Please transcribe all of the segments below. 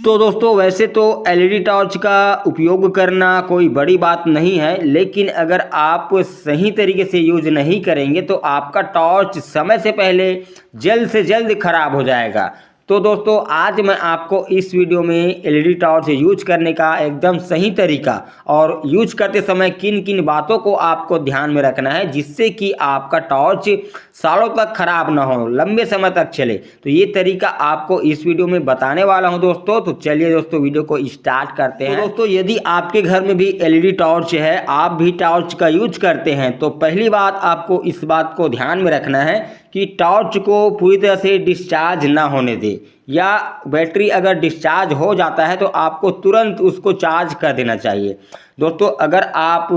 तो दोस्तों वैसे तो एलईडी टॉर्च का उपयोग करना कोई बड़ी बात नहीं है, लेकिन अगर आप सही तरीके से यूज नहीं करेंगे तो आपका टॉर्च समय से पहले जल्द से जल्द खराब हो जाएगा। तो दोस्तों आज मैं आपको इस वीडियो में एलईडी टॉर्च यूज करने का एकदम सही तरीका और यूज करते समय किन किन बातों को आपको ध्यान में रखना है जिससे कि आपका टॉर्च सालों तक खराब ना हो, लंबे समय तक चले, तो ये तरीका आपको इस वीडियो में बताने वाला हूं दोस्तों। तो चलिए दोस्तों वीडियो को स्टार्ट करते हैं। तो दोस्तों यदि आपके घर में भी एलईडी टॉर्च है, आप भी टॉर्च का यूज करते हैं, तो पहली बात आपको इस बात को ध्यान में रखना है कि टॉर्च को पूरी तरह से डिस्चार्ज ना होने दे, या बैटरी अगर डिस्चार्ज हो जाता है तो आपको तुरंत उसको चार्ज कर देना चाहिए। दोस्तों अगर आप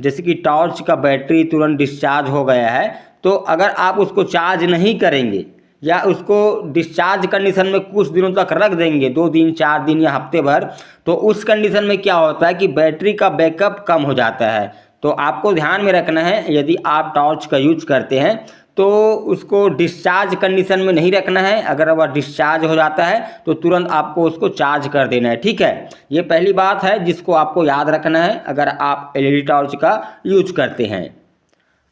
जैसे कि टॉर्च का बैटरी तुरंत डिस्चार्ज हो गया है, तो अगर आप उसको चार्ज नहीं करेंगे या उसको डिस्चार्ज कंडीशन में कुछ दिनों तक रख देंगे, 2 दिन 4 दिन या हफ्ते भर, तो उस कंडीशन में क्या होता है कि बैटरी का बैकअप कम हो जाता है। तो आपको ध्यान में रखना है यदि आप टॉर्च का यूज करते हैं तो उसको डिस्चार्ज कंडीशन में नहीं रखना है। अगर वह डिस्चार्ज हो जाता है तो तुरंत आपको उसको चार्ज कर देना है, ठीक है। ये पहली बात है जिसको आपको याद रखना है अगर आप एलईडी टॉर्च का यूज करते हैं।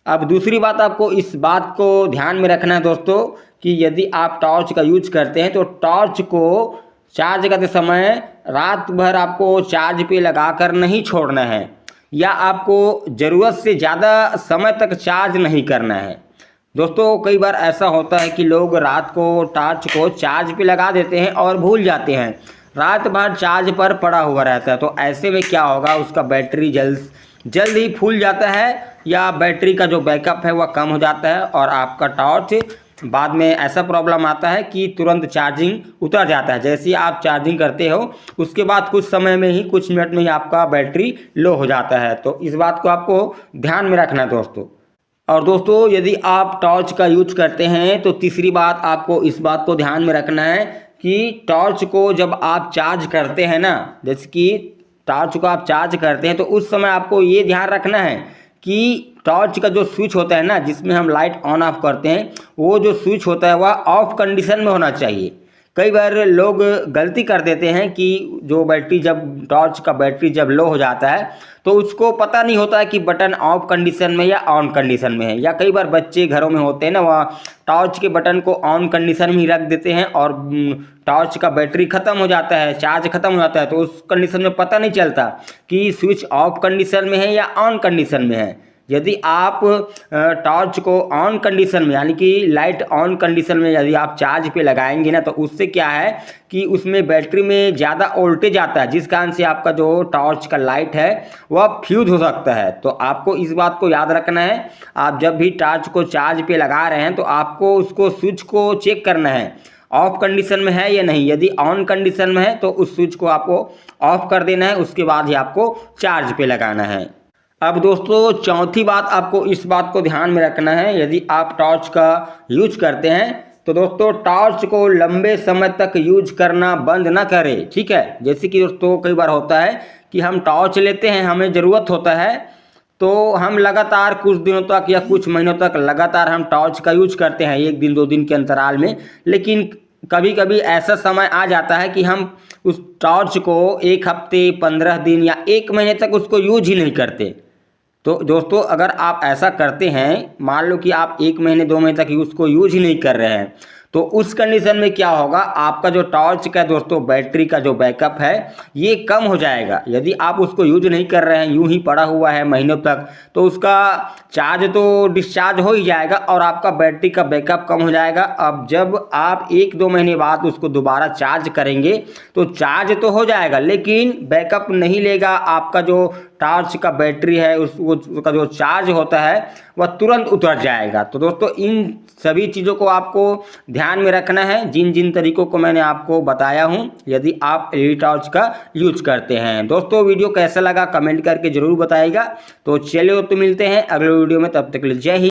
अब दूसरी बात आपको इस बात को ध्यान में रखना है दोस्तों कि यदि आप टॉर्च का यूज करते हैं तो टॉर्च को चार्ज करते समय रात भर आपको चार्ज पे लगा कर नहीं छोड़ना है, या आपको ज़रूरत से ज़्यादा समय तक चार्ज नहीं करना है। दोस्तों कई बार ऐसा होता है कि लोग रात को टॉर्च को चार्ज पे लगा देते हैं और भूल जाते हैं, रात भर चार्ज पर पड़ा हुआ रहता है। तो ऐसे में क्या होगा, उसका बैटरी जल्द ही फूल जाता है या बैटरी का जो बैकअप है वह कम हो जाता है, और आपका टॉर्च बाद में ऐसा प्रॉब्लम आता है कि तुरंत चार्जिंग उतर जाता है। जैसे ही आप चार्जिंग करते हो उसके बाद कुछ समय में ही, कुछ मिनट में ही आपका बैटरी लो हो जाता है। तो इस बात को आपको ध्यान में रखना है दोस्तों। और दोस्तों यदि आप टॉर्च का यूज करते हैं तो तीसरी बात आपको इस बात को ध्यान में रखना है कि टॉर्च को जब आप चार्ज करते हैं ना, जैसे कि टॉर्च को आप चार्ज करते हैं तो उस समय आपको ये ध्यान रखना है कि टॉर्च का जो स्विच होता है ना, जिसमें हम लाइट ऑन ऑफ करते हैं, वो जो स्विच होता है वह ऑफ कंडीशन में होना चाहिए। कई बार लोग गलती कर देते हैं कि जो बैटरी जब टॉर्च का बैटरी जब लो हो जाता है तो उसको पता नहीं होता है कि बटन ऑफ कंडीशन में या ऑन कंडीशन में है। या कई बार बच्चे घरों में होते हैं ना, वह टॉर्च के बटन को ऑन कंडीशन में ही रख देते हैं और टॉर्च का बैटरी ख़त्म हो जाता है, चार्ज ख़त्म हो जाता है, तो उस कंडीशन में पता नहीं चलता कि स्विच ऑफ कंडीशन में है या ऑन कंडीशन में है। यदि आप टॉर्च को ऑन कंडीशन में, यानी कि लाइट ऑन कंडीशन में यदि आप चार्ज पे लगाएंगे ना, तो उससे क्या है कि उसमें बैटरी में ज़्यादा वोल्टेज आता है, जिस कारण से आपका जो टॉर्च का लाइट है वह फ्यूज हो सकता है। तो आपको इस बात को याद रखना है, आप जब भी टॉर्च को चार्ज पे लगा रहे हैं तो आपको उसको स्विच को चेक करना है ऑफ कंडीशन में है या नहीं। यदि ऑन कंडीशन में है तो उस स्विच को आपको ऑफ कर देना है, उसके बाद ही आपको चार्ज पे लगाना है। अब दोस्तों चौथी बात आपको इस बात को ध्यान में रखना है, यदि आप टॉर्च का यूज करते हैं तो दोस्तों टॉर्च को लंबे समय तक यूज करना बंद ना करें, ठीक है। जैसे कि दोस्तों कई बार होता है कि हम टॉर्च लेते हैं, हमें ज़रूरत होता है, तो हम लगातार कुछ दिनों तक या कुछ महीनों तक लगातार हम टॉर्च का यूज करते हैं, 1 दिन 2 दिन के अंतराल में। लेकिन कभी कभी ऐसा समय आ जाता है कि हम उस टॉर्च को 1 हफ्ते 15 दिन या 1 महीने तक उसको यूज ही नहीं करते। तो दोस्तों अगर आप ऐसा करते हैं, मान लो कि आप 1 महीने 2 महीने तक उसको यूज ही नहीं कर रहे हैं, तो उस कंडीशन में क्या होगा, आपका जो टॉर्च का दोस्तों बैटरी का जो बैकअप है ये कम हो जाएगा। यदि आप उसको यूज नहीं कर रहे हैं, यूं ही पड़ा हुआ है महीनों तक, तो उसका चार्ज तो डिस्चार्ज हो ही जाएगा और आपका बैटरी का बैकअप कम हो जाएगा। अब जब आप 1-2 महीने बाद उसको दोबारा चार्ज करेंगे तो चार्ज तो हो जाएगा लेकिन बैकअप नहीं लेगा। आपका जो टॉर्च का बैटरी है उसका जो चार्ज होता है वह तुरंत उतर जाएगा। तो दोस्तों इन सभी चीज़ों को आपको ध्यान में रखना है, जिन जिन तरीकों को मैंने आपको बताया हूं, यदि आप एलईडी टॉर्च का यूज करते हैं। दोस्तों वीडियो कैसा लगा कमेंट करके ज़रूर बताइएगा। तो चलिए तो मिलते हैं अगले वीडियो में, तब तक के लिए जय हिंद।